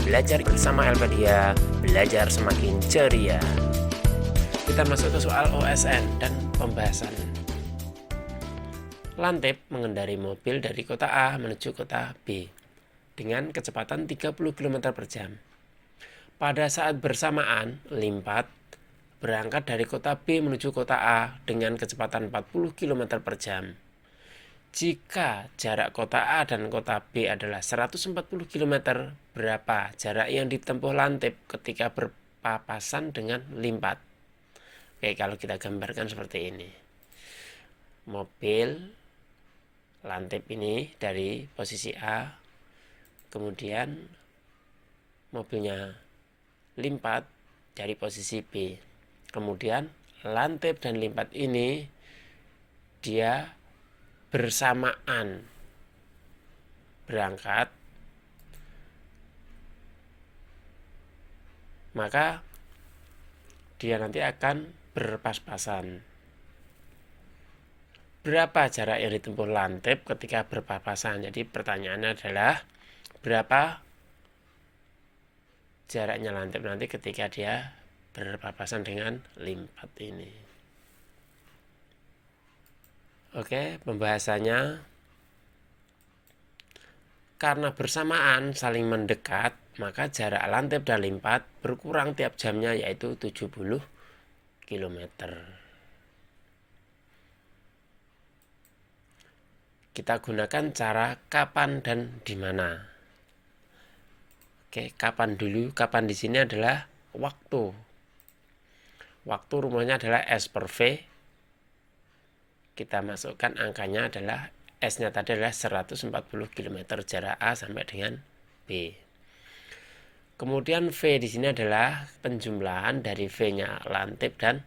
Belajar bersama Elpedia, belajar semakin ceria. Kita masuk ke soal OSN dan pembahasan. Lantip mengendarai mobil dari kota A menuju kota B dengan kecepatan 30 km per jam. Pada saat bersamaan, Limpat berangkat dari kota B menuju kota A dengan kecepatan 40 km per jam. Jika jarak kota A dan kota B adalah 140 km, berapa jarak yang ditempuh Lantip ketika berpapasan dengan Limpat? Oke, kalau kita gambarkan seperti ini. Mobil Lantip ini dari posisi A, kemudian mobilnya Limpat dari posisi B. Kemudian Lantip dan Limpat ini dia bersamaan berangkat, maka dia nanti akan berpas-pasan. Berapa jarak yang ditempuh Lantip ketika berpapasan? Jadi pertanyaannya adalah berapa jaraknya Lantip nanti ketika dia berpapasan dengan Limpat ini. Oke, pembahasannya karena bersamaan saling mendekat, maka jarak Lantip dan Limpat berkurang tiap jamnya, yaitu 70 km. Kita gunakan cara kapan dan di mana. Oke, kapan dulu? Kapan di sini adalah waktu. Waktu rumusnya adalah S per V. Kita masukkan angkanya adalah S-nya tadi adalah 140 km jarak A sampai dengan B. Kemudian V di sini adalah penjumlahan dari V-nya Lantip dan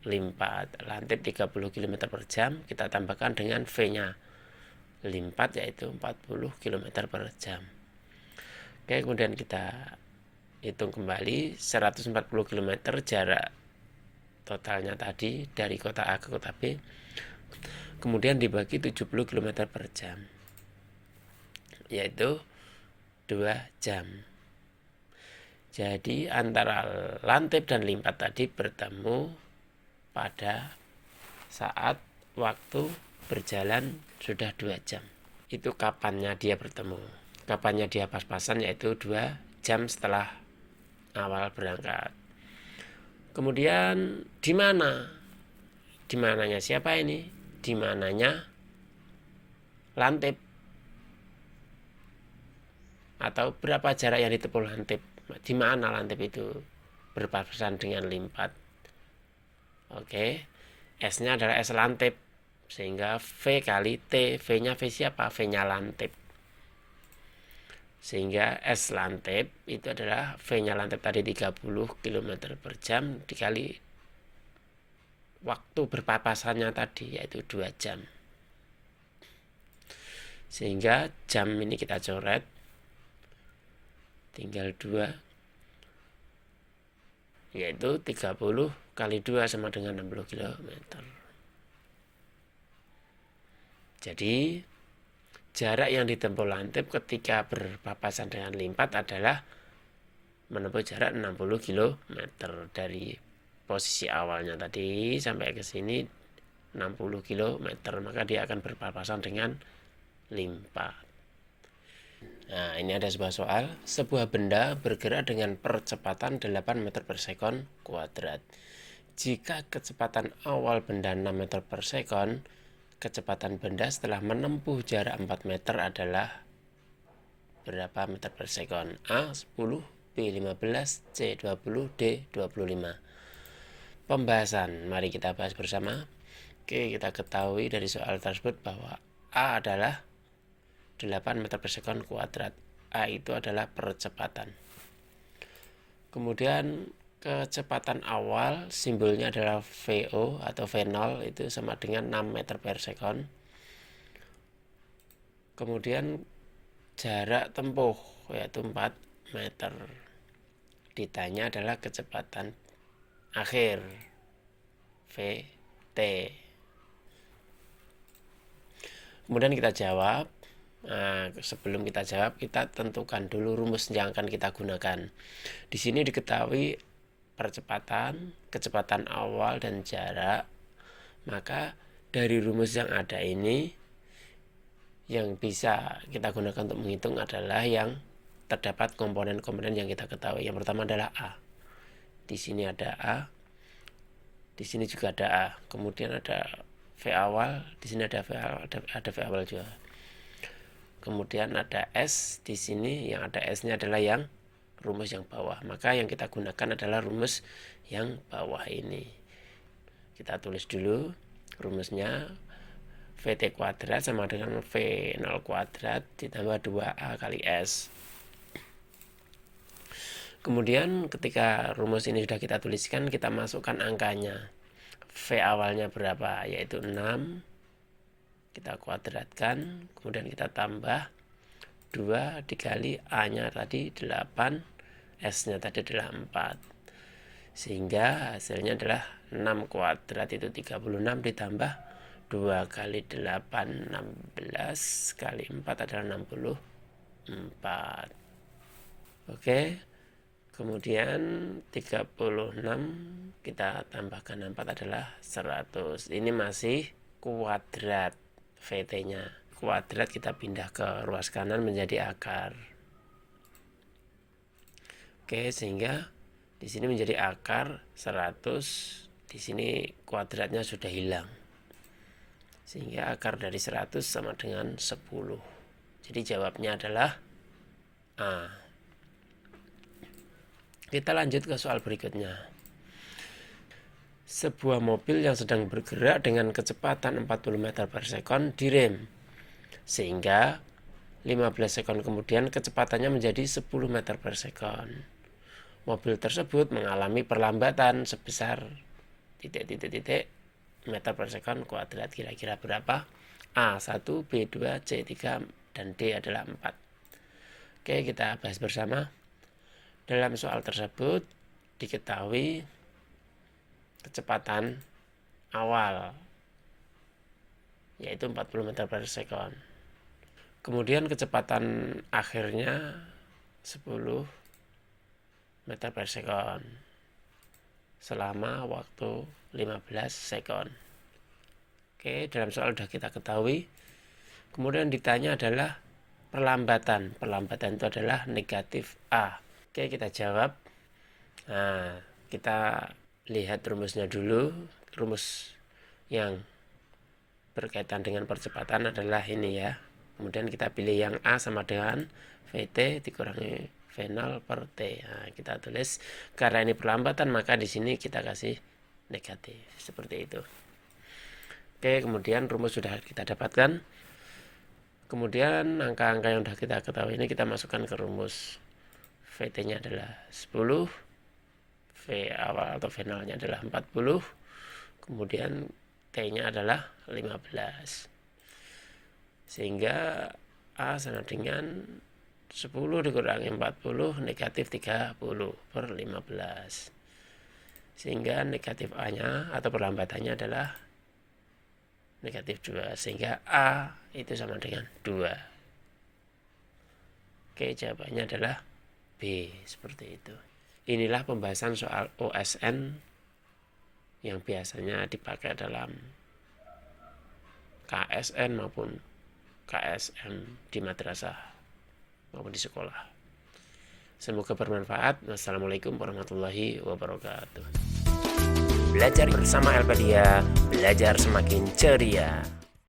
Limpat. Lantip 30 km per jam, kita tambahkan dengan V-nya Limpat yaitu 40 km per jam. Oke, kemudian kita hitung kembali 140 km jarak totalnya tadi dari kota A ke kota B, kemudian dibagi 70 km per jam, yaitu 2 jam. Jadi antara Lantip dan Limpat tadi bertemu pada saat waktu berjalan sudah 2 jam. Itu kapannya dia bertemu. Kapannya dia pas-pasan, yaitu 2 jam setelah awal berangkat. Kemudian di mana? Di mananya siapa ini? Di mananya Lantip. Atau berapa jarak yang ditempuh Lantip? Di mana Lantip itu berpapasan dengan Limpat? Oke, S-nya adalah S Lantip, sehingga V kali T. V-nya V siapa? V-nya Lantip. Sehingga S Lantip itu adalah V-nya Lantip tadi 30 km per jam dikali waktu berpapasannya tadi, yaitu 2 jam. Sehingga jam ini kita coret, tinggal 2, yaitu 30 kali 2 sama dengan 60 km. Jadi jarak yang ditempuh Lantip ketika berpapasan dengan Limpat adalah menempuh jarak 60 km dari posisi awalnya tadi sampai ke sini 60 km, maka dia akan berpapasan dengan Limpat. Nah, ini ada sebuah soal. Sebuah benda bergerak dengan percepatan 8 meter per sekon kuadrat. Jika kecepatan awal benda 6 meter per sekon, kecepatan benda setelah menempuh jarak 4 meter adalah berapa meter per sekon? A 10, B 15, C 20, D 25. Pembahasan, mari kita bahas bersama. Oke, kita ketahui dari soal tersebut bahwa A adalah 8 meter per sekon kuadrat. A itu adalah percepatan. Kemudian kecepatan awal simbolnya adalah VO atau V0, itu sama dengan 6 meter per sekon. Kemudian jarak tempuh yaitu 4 meter. Ditanya adalah kecepatan akhir VT. Kemudian kita jawab. Nah, sebelum kita jawab, kita tentukan dulu rumus yang akan kita gunakan. Di sini diketahui kecepatan awal dan jarak. Maka dari rumus yang ada ini, yang bisa kita gunakan untuk menghitung adalah yang terdapat komponen-komponen yang kita ketahui. Yang pertama adalah A. Di sini ada A. Di sini juga ada A. Kemudian ada V awal. Di sini ada V awal juga. Kemudian ada S di sini, yang ada S-nya adalah yang rumus yang bawah. Maka yang kita gunakan adalah rumus yang bawah ini. Kita tulis dulu rumusnya. VT kuadrat sama dengan V0 kuadrat ditambah 2A kali S. Kemudian ketika rumus ini sudah kita tuliskan, kita masukkan angkanya. V awalnya berapa? Yaitu 6. Kita kuadratkan, kemudian kita tambah 2 dikali A-nya tadi 8, S-nya tadi adalah 4. Sehingga hasilnya adalah 6 kuadrat itu 36 ditambah 2 kali 8, 16 kali 4 adalah 64. Oke. Kemudian 36 kita tambahkan 4 adalah 100. Ini masih kuadrat. VT-nya kuadrat kita pindah ke ruas kanan menjadi akar. Oke, sehingga di sini menjadi akar 100. Di sini kuadratnya sudah hilang. Sehingga akar dari 100 sama dengan 10. Jadi jawabnya adalah A. Kita lanjut ke soal berikutnya. Sebuah mobil yang sedang bergerak dengan kecepatan 40 meter per sekon direm, sehingga 15 sekon kemudian kecepatannya menjadi 10 meter per sekon. Mobil tersebut mengalami perlambatan sebesar titik meter per sekon kuadrat. Kira-kira berapa? A1, B2, C3, dan D adalah 4. Oke, kita bahas bersama. Dalam soal tersebut diketahui kecepatan awal yaitu 40 meter per sekon. Kemudian kecepatan akhirnya 10 meter per sekon selama waktu 15 sekon. Oke, dalam soal sudah kita ketahui. Kemudian ditanya adalah perlambatan. Perlambatan itu adalah negatif A. Oke, kita jawab. Nah, kita lihat rumusnya dulu. Rumus yang berkaitan dengan percepatan adalah ini ya. Kemudian kita pilih yang A sama dengan VT dikurangi V0 per T. Nah, kita tulis karena ini perlambatan maka di sini kita kasih negatif seperti itu. Oke, kemudian rumus sudah kita dapatkan. Kemudian angka-angka yang sudah kita ketahui ini kita masukkan ke rumus. VT-nya adalah 10. V awal atau V0-nya adalah 40. Kemudian T-nya adalah 15. Sehingga A sama dengan 10 dikurangi 40 negatif 30 per 15. Sehingga negatif A-nya atau perlambatannya adalah negatif 2. Sehingga A itu sama dengan 2. Oke, jawabannya adalah B. Seperti itu. Inilah pembahasan soal OSN yang biasanya dipakai dalam KSN maupun KSM di madrasah maupun di sekolah. Semoga bermanfaat. Wassalamualaikum warahmatullahi wabarakatuh. Belajar bersama Elpedia, belajar semakin ceria.